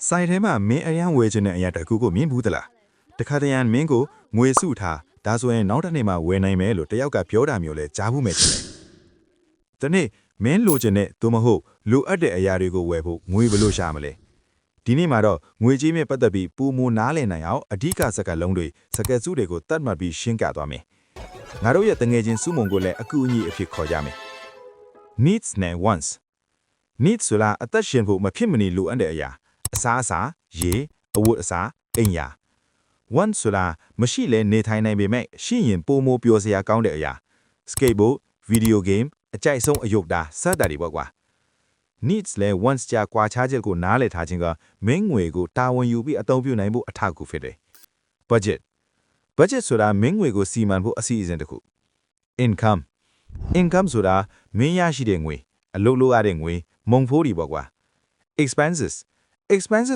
စိုက်ထဲမှာမင်းအရန်ဝယ်ချင်တဲ့အရာတကူကိုမြင်ဘူးသလားတခါတရံမင်းကိုငွေစုထားဒါဆိုရင်နောက်တစ်နေ့မှဝယ်နိုင်မယ်လို့တယောက်ကပြောတာမျိုးလဲကြားဘူးမယ်ထင်တယ်။ဒီနေ့မင်းလိုချင်တဲ့သို့မဟုတ်လိုအပ်တဲ့အရာတွေကိုဝယ်ဖို့ငွေဘယ်လိုရှာမလဲဒီနေ့မှာတော့ငွေကြေးနဲ့ပတ်သက်ပြီးပူမနားလည်နိုင်အောင်အဓိကစကားလုံးတွေစကားစုတွေကိုတတ်မှတ်ပြီးရှင်းပြသွားမယ်။ငါတို့ရဲ့တငယ်ချင်းစုမုံကိုလည်းအကူအညီအဖြစ်ခေါ်ကြမယ်။ needs နဲ့ wants needs ဆိုတာအသက်ရှင်ဖို့မဖြစ်မနေလိုအပ်တဲ့အရာအစားအစာရေအဝတ်အစားအိမ်ယာ want ဆိုတာမရှိလဲနေထိုင်နိုင်ပေမဲ့ရှိရင်ပိုမိုပျော်စရာကောင်းတဲ့အရာ skateboard video game အကြိုက်ဆုံးအယုတ်တာစတာတွေပေါ့ကွာ needs လဲ wants ကြာကွာခြားချက်ကိုနားလည်ထားခြင်းကမင်းငွေကိုတာဝန်ယူပြီးအသုံးပြုနိုင်ဖို့အထောက်အကူဖြစ်တယ် budget ဆိုတာမင်းငွေကိုစီမံဖို့အစီအစဉ်တစ်ခု income ဆိုတာမင်းရရှိတဲ့ငွေအလုပ်လုပ်ရတဲ့ငွေမုံဖိုးတွေပေါ့ကွာ expenses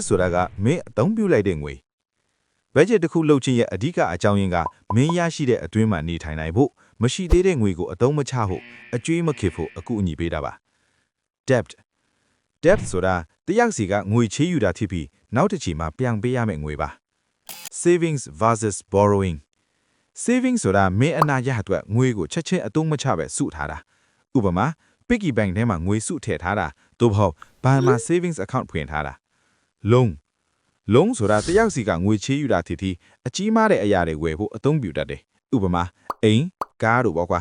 ဆိုတာကမင်းအသုံးပြုလိုက်တဲ့ငွေ budget တစ်ခုလုပ်ခြင်းရဲ့အဓိကအကြောင်းရင်းကမင်းရရှိတဲ့အတွင်းမှာနေထိုင်နိုင်ဖို့မရှိသေးတဲ့ငွေကိုအသုံးမချဖို့အကျွေးမခေဖို့အကူအညီပေးတာပါ debt ဆိုတာတယောက်စီကငွေချေးယူတာဖြစ်ပြီးနောက်တစ်ချိန်မှာပြန်ပေးရမယ့်ငွေပါ savings versus borrowing savings ဆိုတာမင်းအနာရအတွက်ငွေကိုချက်ချင်းအသုံးမချပဲစုထားတာဥပမာ piggy bank ထဲမှာငွေစုထည့်ထားတာသို့မဟုတ်ဘဏ်မှာ savings account ဖွင့်ထားတာ loan ဆိုတာတယောက်စီကငွေချေးယူတာဖြစ်ပြီးအကြီးမားတဲ့အရာတွေဝယ်ဖို့အသုံးပြုတတ်တယ်ဥပမာအိမ်ကားတို့ပေါ့ကွာ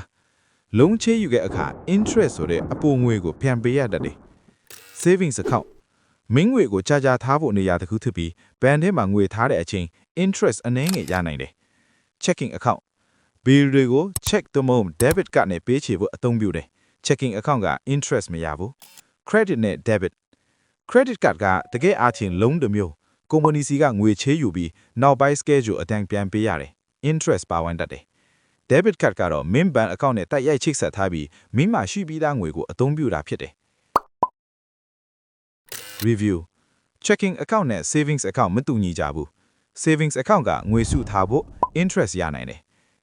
loan ချေးယူတဲ့အခါ interest ဆိုတဲ့အပိုငွေကိုပြန်ပေးရတတ်တယ် savings account မင်းငွေကိုကြာထားဖို့နေရာတစ်ခုဖြစ်ပြီးဘဏ်ထဲမှာငွေထားတဲ့အချိန် interest အနည်းငယ်ရနိုင်တယ် checking account bill တွေကို check သို့မဟုတ် debit ကနေပေးချေဖို့အသုံးပြုတယ် checking account က interest မရဘူး credit နဲ့ debit credit card ကတကယ်အားဖြင့် loan တစ်မျိုးကုမ္ပဏီစီကငွေချေးယူပြီးနောက်ပိုင်း schedule အတိုင်းပြန်ပေးရတယ် interest ပါဝင်တတ်တယ် debit card ကတော့ main bank account နဲ့တိုက်ရိုက်ချိတ်ဆက်ထားပြီးမိမှရှိပြီးသားငွေကိုအသုံးပြုတာဖြစ်တယ် review checking account နဲ့ savings account မတူညီကြဘူး savings account ကငွေစုထားဖို့ interest ရနိုင်တယ်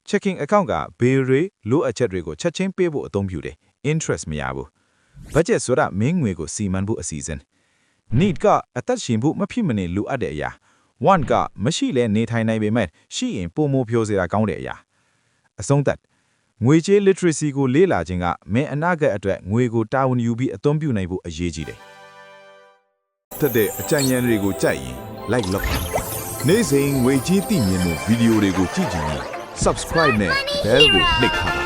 checking account က bill တွေလိုအပ်ချက်တွေကိုချက်ချင်းပေးဖို့အသုံးပြုတယ် interest မရဘူး budget ဆိုတာမင်းငွေကိုစီမံဖို့အစီအစဉ် need ကအသက်ရှင်ဖို့မဖြစ်မနေလိုအပ်တဲ့အရာ want ကမရှိလဲနေထိုင်နိုင်ပေမဲ့ရှိရင်ပိုမိုဖြိုးစရာကောင်းတဲ့အရာအဆုံးသတ်ငွေကြေး literacy ကိုလေ့လာခြင်းကမင်းအနာဂတ်အတွက်ငွေကိုတာဝန်ယူပြီးအသုံးပြုနိုင်ဖို့အရေးကြီးတယ်တက်တဲ့အကြံဉာဏ်တွေကိုကြိုက်ရင် like လုပ်ပါနေ့စဉ်ငွေကြေးသိမြင်မှုဗီဒီယိုတွေကိုကြည့်ကြည့်ရင် subscribe နဲ့ bell ကိုနှိပ်ထားပါ